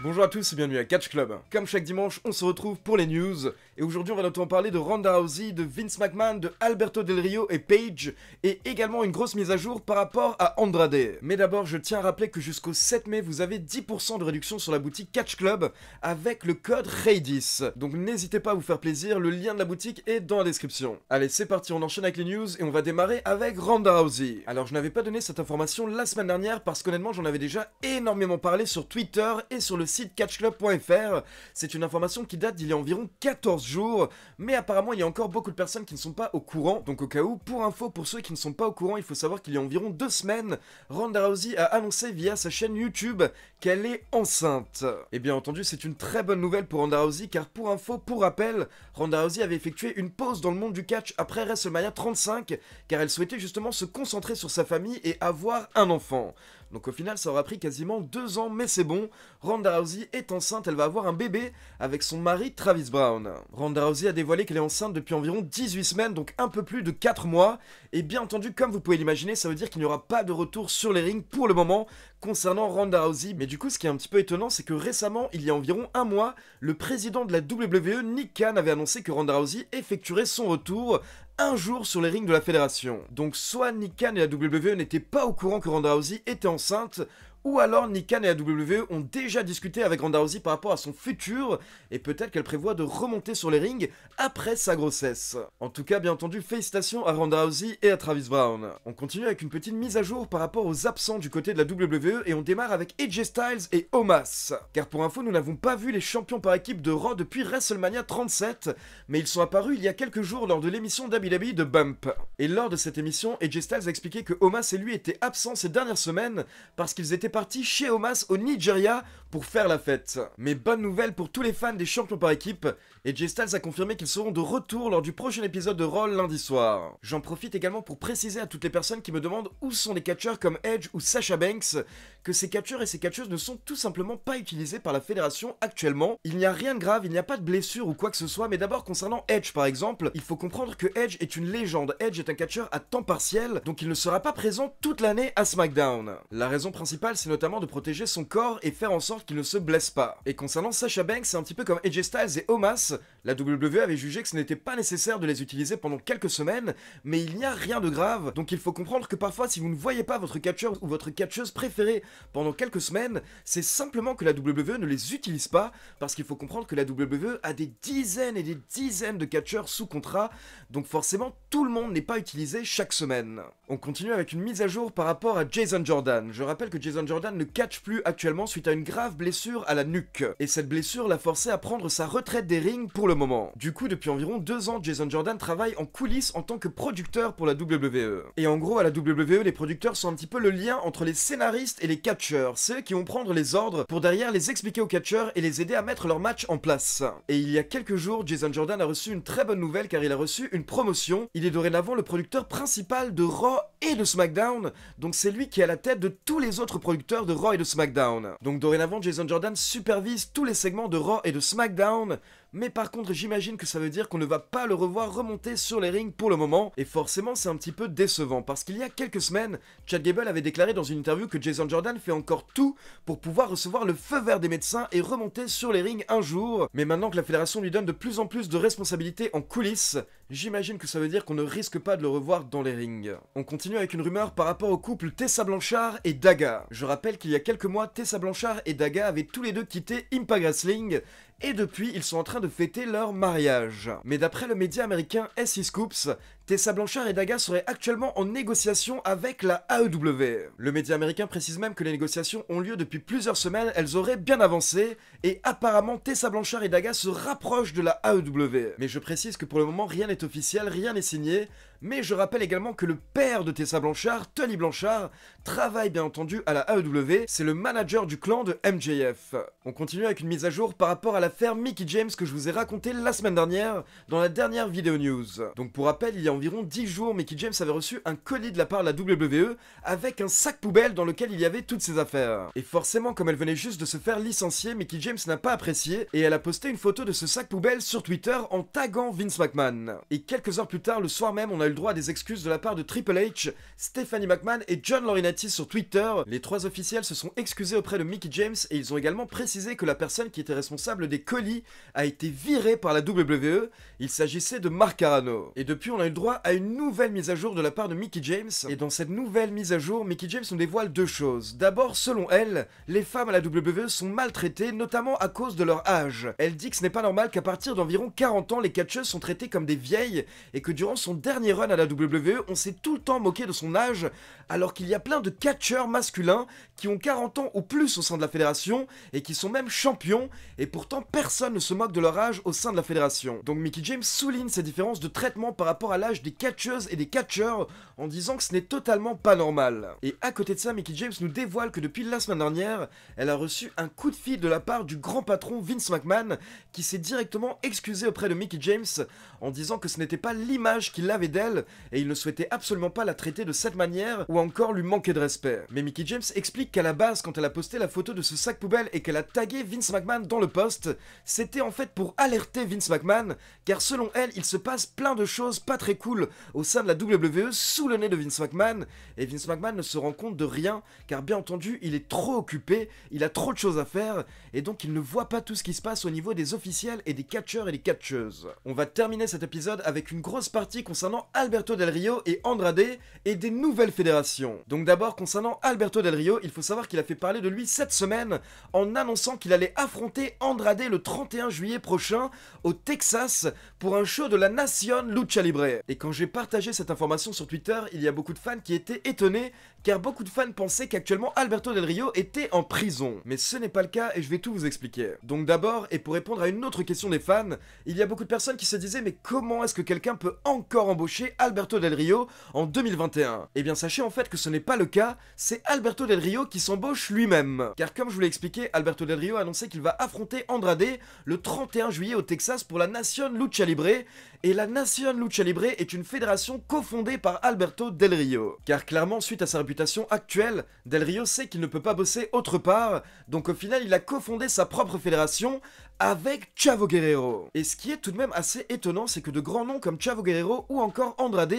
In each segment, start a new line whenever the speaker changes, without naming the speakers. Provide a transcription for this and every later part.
Bonjour à tous et bienvenue à Catch Club. Comme chaque dimanche, on se retrouve pour les news. Et aujourd'hui, on va notamment parler de Ronda Rousey, de Vince McMahon, de Alberto Del Rio et Paige. Et également une grosse mise à jour par rapport à Andrade. Mais d'abord, je tiens à rappeler que jusqu'au 7 mai, vous avez 10% de réduction sur la boutique Catch Club avec le code RADIS. Donc n'hésitez pas à vous faire plaisir, le lien de la boutique est dans la description. Allez, c'est parti, on enchaîne avec les news et on va démarrer avec Ronda Rousey. Alors, je n'avais pas donné cette information la semaine dernière parce qu'honnêtement, j'en avais déjà énormément parlé sur Twitter et sur le site catchclub.fr. C'est une information qui date d'il y a environ 14 jours, mais apparemment il y a encore beaucoup de personnes qui ne sont pas au courant. Donc au cas où, pour info, pour ceux qui ne sont pas au courant, il faut savoir qu'il y a environ 2 semaines, Ronda Rousey a annoncé via sa chaîne YouTube qu'elle est enceinte. Et bien entendu, c'est une très bonne nouvelle pour Ronda Rousey, car pour info, pour rappel, Ronda Rousey avait effectué une pause dans le monde du catch après WrestleMania 35, car elle souhaitait justement se concentrer sur sa famille et avoir un enfant. Donc au final, ça aura pris quasiment 2 ans, mais c'est bon. Ronda Rousey est enceinte, elle va avoir un bébé avec son mari Travis Brown. Ronda Rousey a dévoilé qu'elle est enceinte depuis environ 18 semaines, donc un peu plus de 4 mois. Et bien entendu, comme vous pouvez l'imaginer, ça veut dire qu'il n'y aura pas de retour sur les rings pour le moment concernant Ronda Rousey. Mais du coup, ce qui est un petit peu étonnant, c'est que récemment, il y a environ un mois, le président de la WWE, Nick Khan, avait annoncé que Ronda Rousey effectuerait son retour un jour sur les rings de la fédération. Donc soit Nick Khan et la WWE n'étaient pas au courant que Ronda Rousey était enceinte, ou alors Nick Khan et la WWE ont déjà discuté avec Ronda Rousey par rapport à son futur, et peut-être qu'elle prévoit de remonter sur les rings après sa grossesse. En tout cas, bien entendu, félicitations à Ronda Rousey et à Travis Brown. On continue avec une petite mise à jour par rapport aux absents du côté de la WWE, et on démarre avec AJ Styles et Omos. Car pour info, nous n'avons pas vu les champions par équipe de Raw depuis WrestleMania 37, mais ils sont apparus il y a quelques jours lors de l'émission WWE de Bump. Et lors de cette émission, AJ Styles a expliqué que Omos et lui étaient absents ces dernières semaines parce qu'ils étaient partis chez Omos au Nigeria pour faire la fête. Mais bonne nouvelle pour tous les fans des champions par équipe, AJ Styles a confirmé qu'ils seront de retour lors du prochain épisode de Raw lundi soir. J'en profite également pour préciser à toutes les personnes qui me demandent où sont les catcheurs comme Edge ou Sasha Banks, que ces catcheurs et ces catcheuses ne sont tout simplement pas utilisés par la fédération actuellement. Il n'y a rien de grave, il n'y a pas de blessure ou quoi que ce soit, mais d'abord concernant Edge par exemple, il faut comprendre que Edge est une légende. Edge est un catcheur à temps partiel, donc il ne sera pas présent toute l'année à SmackDown. La raison principale, c'est notamment de protéger son corps et faire en sorte qu'il ne se blesse pas. Et concernant Sasha Banks, c'est un petit peu comme AJ Styles et Omos, la WWE avait jugé que ce n'était pas nécessaire de les utiliser pendant quelques semaines, mais il n'y a rien de grave, donc il faut comprendre que parfois si vous ne voyez pas votre catcheur ou votre catcheuse préférée pendant quelques semaines, c'est simplement que la WWE ne les utilise pas, parce qu'il faut comprendre que la WWE a des dizaines et des dizaines de catcheurs sous contrat, donc forcément tout le monde n'est pas utilisé chaque semaine. On continue avec une mise à jour par rapport à Jason Jordan. Je rappelle que Jason Jordan ne catch plus actuellement suite à une grave blessure à la nuque, et cette blessure l'a forcé à prendre sa retraite des rings pour le moment. Du coup, depuis environ 2 ans, Jason Jordan travaille en coulisses en tant que producteur pour la WWE. Et en gros, à la WWE, les producteurs sont un petit peu le lien entre les scénaristes et les catcheurs. C'est eux qui vont prendre les ordres pour derrière les expliquer aux catcheurs et les aider à mettre leur match en place. Et il y a quelques jours, Jason Jordan a reçu une très bonne nouvelle car il a reçu une promotion. Il est dorénavant le producteur principal de Raw et de SmackDown, donc c'est lui qui est à la tête de tous les autres producteurs de Raw et de SmackDown. Donc dorénavant, Jason Jordan supervise tous les segments de Raw et de SmackDown, mais par contre j'imagine que ça veut dire qu'on ne va pas le revoir remonter sur les rings pour le moment, et forcément c'est un petit peu décevant, parce qu'il y a quelques semaines, Chad Gable avait déclaré dans une interview que Jason Jordan fait encore tout pour pouvoir recevoir le feu vert des médecins et remonter sur les rings un jour, mais maintenant que la fédération lui donne de plus en plus de responsabilités en coulisses, j'imagine que ça veut dire qu'on ne risque pas de le revoir dans les rings. On continue avec une rumeur par rapport au couple Tessa Blanchard et Daga. Je rappelle qu'il y a quelques mois, Tessa Blanchard et Daga avaient tous les deux quitté Impact Wrestling, et depuis, ils sont en train de fêter leur mariage. Mais d'après le média américain SE Scoops, Tessa Blanchard et Daga seraient actuellement en négociation avec la AEW. Le média américain précise même que les négociations ont lieu depuis plusieurs semaines, elles auraient bien avancé, et apparemment Tessa Blanchard et Daga se rapprochent de la AEW. Mais je précise que pour le moment, rien n'est officiel, rien n'est signé, mais je rappelle également que le père de Tessa Blanchard, Tony Blanchard, travaille bien entendu à la AEW, c'est le manager du clan de MJF. On continue avec une mise à jour par rapport à l'affaire Mickie James que je vous ai raconté la semaine dernière dans la dernière vidéo news. Donc pour rappel, il y a environ 10 jours, Mickie James avait reçu un colis de la part de la WWE avec un sac poubelle dans lequel il y avait toutes ses affaires. Et forcément, comme elle venait juste de se faire licencier, Mickie James n'a pas apprécié et elle a posté une photo de ce sac poubelle sur Twitter en taguant Vince McMahon. Et quelques heures plus tard, le soir même, on a eu le droit à des excuses de la part de Triple H, Stephanie McMahon et John Laurinaitis sur Twitter. Les 3 officiels se sont excusés auprès de Mickie James et ils ont également précisé que la personne qui était responsable des colis a été virée par la WWE. Il s'agissait de Mark Carrano. Et depuis, on a eu le droit à une nouvelle mise à jour de la part de Mickie James. Et dans cette nouvelle mise à jour, Mickie James nous dévoile 2 choses. D'abord, selon elle, les femmes à la WWE sont maltraitées, notamment à cause de leur âge. Elle dit que ce n'est pas normal qu'à partir d'environ 40 ans, les catcheuses sont traitées comme des vieilles et que durant son dernier run à la WWE, on s'est tout le temps moqué de son âge, alors qu'il y a plein de catcheurs masculins qui ont 40 ans ou plus au sein de la fédération et qui sont même champions, et pourtant personne ne se moque de leur âge au sein de la fédération. Donc Mickie James souligne ces différences de traitement par rapport à l'âge des catcheuses et des catcheurs en disant que ce n'est totalement pas normal. Et à côté de ça, Mickie James nous dévoile que depuis la semaine dernière, elle a reçu un coup de fil de la part du grand patron Vince McMahon qui s'est directement excusé auprès de Mickie James en disant que ce n'était pas l'image qu'il avait d'elle et il ne souhaitait absolument pas la traiter de cette manière ou encore lui manquer de respect. Mais Mickie James explique qu'à la base, quand elle a posté la photo de ce sac poubelle et qu'elle a tagué Vince McMahon dans le post, c'était en fait pour alerter Vince McMahon, car selon elle, il se passe plein de choses pas très cool au sein de la WWE sous le nez de Vince McMahon, et Vince McMahon ne se rend compte de rien, car bien entendu, il est trop occupé, il a trop de choses à faire, et donc il ne voit pas tout ce qui se passe au niveau des officiels et des catcheurs et des catcheuses. On va terminer cet épisode avec une grosse partie concernant Alberto Del Rio et Andrade et des nouvelles fédérations. Donc d'abord, concernant Alberto Del Rio, il faut savoir qu'il a fait parler de lui cette semaine en annonçant qu'il allait affronter Andrade le 31 juillet prochain au Texas pour un show de la Nación Lucha Libre. Et quand j'ai partagé cette information sur Twitter, il y a beaucoup de fans qui étaient étonnés car beaucoup de fans pensaient qu'actuellement Alberto Del Rio était en prison. Mais ce n'est pas le cas et je vais tout vous expliquer. Donc d'abord, et pour répondre à une autre question des fans, il y a beaucoup de personnes qui se disaient mais comment est-ce que quelqu'un peut encore embaucher Alberto Del Rio en 2021? Eh bien sachez en fait que ce n'est pas le cas, c'est Alberto Del Rio qui s'embauche lui-même. Car comme je vous l'ai expliqué, Alberto Del Rio a annoncé qu'il va affronter Andrade le 31 juillet au Texas pour la Nación Lucha Libre. Et la Nación Lucha Libre est une fédération cofondée par Alberto Del Rio. Car clairement, suite à sa réputation actuelle, Del Rio sait qu'il ne peut pas bosser autre part, donc au final il a cofondé sa propre fédération avec Chavo Guerrero. Et ce qui est tout de même assez étonnant, c'est que de grands noms comme Chavo Guerrero ou encore Andrade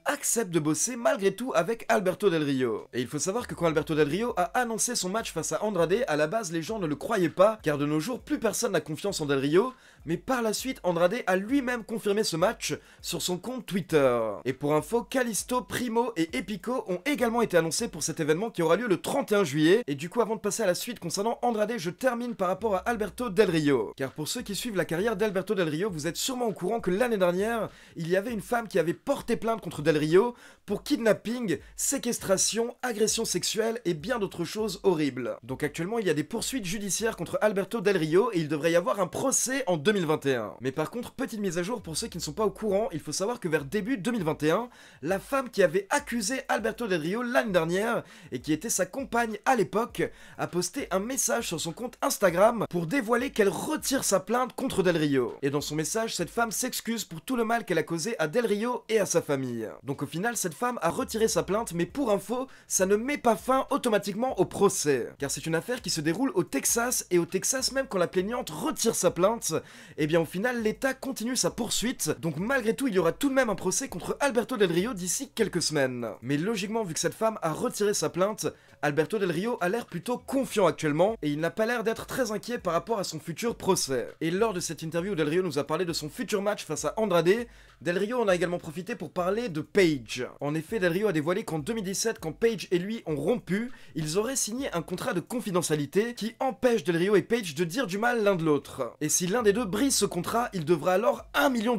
accepte de bosser malgré tout avec Alberto Del Rio. Et il faut savoir que quand Alberto Del Rio a annoncé son match face à Andrade, à la base les gens ne le croyaient pas, car de nos jours plus personne n'a confiance en Del Rio, mais par la suite Andrade a lui-même confirmé ce match sur son compte Twitter. Et pour info, Kalisto, Primo et Epico ont également été annoncés pour cet événement qui aura lieu le 31 juillet, et du coup avant de passer à la suite concernant Andrade, je termine par rapport à Alberto Del Rio. Car pour ceux qui suivent la carrière d'Alberto Del Rio, vous êtes sûrement au courant que l'année dernière, il y avait une femme qui avait porté plainte contre Del Rio pour kidnapping, séquestration, agression sexuelle et bien d'autres choses horribles. Donc actuellement il y a des poursuites judiciaires contre Alberto Del Rio et il devrait y avoir un procès en 2021. Mais par contre, petite mise à jour pour ceux qui ne sont pas au courant, il faut savoir que vers début 2021, la femme qui avait accusé Alberto Del Rio l'année dernière et qui était sa compagne à l'époque, a posté un message sur son compte Instagram pour dévoiler qu'elle retire sa plainte contre Del Rio. Et dans son message, cette femme s'excuse pour tout le mal qu'elle a causé à Del Rio et à sa famille. Donc au final, cette femme a retiré sa plainte, mais pour info, ça ne met pas fin automatiquement au procès. Car c'est une affaire qui se déroule au Texas, et au Texas, même quand la plaignante retire sa plainte, eh bien au final, l'État continue sa poursuite, donc malgré tout, il y aura tout de même un procès contre Alberto Del Rio d'ici quelques semaines. Mais logiquement, vu que cette femme a retiré sa plainte, Alberto Del Rio a l'air plutôt confiant actuellement, et il n'a pas l'air d'être très inquiet par rapport à son futur procès. Et lors de cette interview, Del Rio nous a parlé de son futur match face à Andrade. Del Rio en a également profité pour parler de Paige. En effet, Del Rio a dévoilé qu'en 2017, quand Paige et lui ont rompu, ils auraient signé un contrat de confidentialité qui empêche Del Rio et Paige de dire du mal l'un de l'autre. Et si l'un des deux brise ce contrat, il devra alors $1 million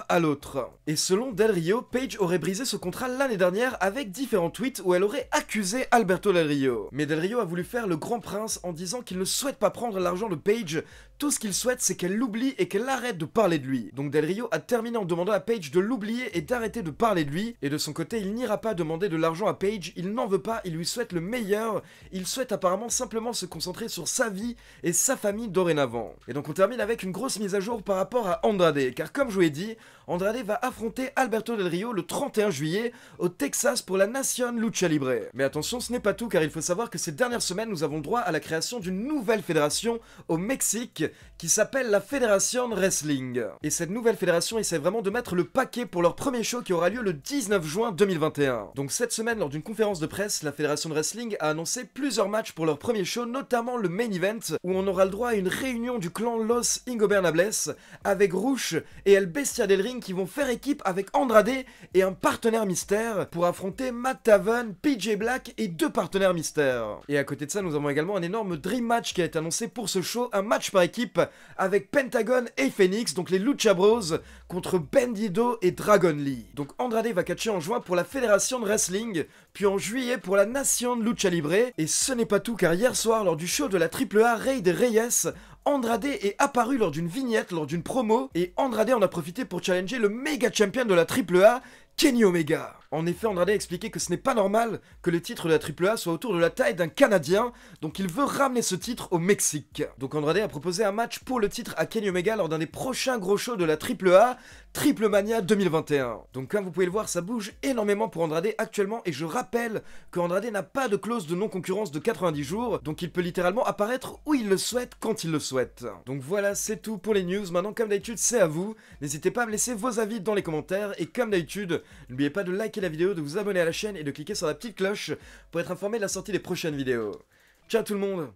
à l'autre. Et selon Del Rio, Paige aurait brisé ce contrat l'année dernière avec différents tweets où elle aurait accusé Alberto Del Rio. Mais Del Rio a voulu faire le grand prince en disant qu'il ne souhaite pas prendre l'argent de Paige. Tout ce qu'il souhaite, c'est qu'elle l'oublie et qu'elle arrête de parler de lui. Donc Del Rio a terminé en demandant à Paige de l'oublier et d'arrêter de parler de lui. Et de son côté, il n'ira pas demander de l'argent à Paige, il n'en veut pas, il lui souhaite le meilleur. Il souhaite apparemment simplement se concentrer sur sa vie et sa famille dorénavant. Et donc on termine avec une grosse mise à jour par rapport à Andrade. Car comme je vous l'ai dit, Andrade va affronter Alberto Del Rio le 31 juillet au Texas pour la Nación Lucha Libre. Mais attention, ce n'est pas tout car il faut savoir que ces dernières semaines, nous avons droit à la création d'une nouvelle fédération au Mexique qui s'appelle la Federación Wrestling. Et cette nouvelle fédération essaie vraiment de mettre le paquet pour leur premier show qui aura lieu le 19 juin 2021. Donc cette semaine, lors d'une conférence de presse, la Fédération de Wrestling a annoncé plusieurs matchs pour leur premier show, notamment le main event, où on aura le droit à une réunion du clan Los Ingobernables, avec Rush et El Bestia del Ring qui vont faire équipe avec Andrade et un partenaire mystère pour affronter Matt Taven, PJ Black et 2 partenaires mystères. Et à côté de ça, nous avons également un énorme Dream Match qui a été annoncé pour ce show, un match par équipe avec Pentagon et Phoenix, donc les Lucha Bros, contre Bandido et Dragon Lee. Donc Andrade va catcher en juin pour la Fédération de Wrestling, puis en juillet pour la Nation de Lucha Libre. Et ce n'est pas tout, car hier soir, lors du show de la AAA Rey de Reyes, Andrade est apparu lors d'une vignette, lors d'une promo, et Andrade en a profité pour challenger le méga champion de la AAA, Kenny Omega. En effet, Andrade a expliqué que ce n'est pas normal que le titre de la AAA soit autour de la taille d'un Canadien, donc il veut ramener ce titre au Mexique. Donc Andrade a proposé un match pour le titre à Kenny Omega lors d'un des prochains gros shows de la AAA, Triple Mania 2021. Donc comme vous pouvez le voir, ça bouge énormément pour Andrade actuellement, et je rappelle que Andrade n'a pas de clause de non-concurrence de 90 jours, donc il peut littéralement apparaître où il le souhaite, quand il le souhaite. Donc voilà, c'est tout pour les news. Maintenant, comme d'habitude, c'est à vous. N'hésitez pas à me laisser vos avis dans les commentaires, et comme d'habitude, n'oubliez pas de liker la vidéo, de vous abonner à la chaîne et de cliquer sur la petite cloche pour être informé de la sortie des prochaines vidéos. Ciao tout le monde!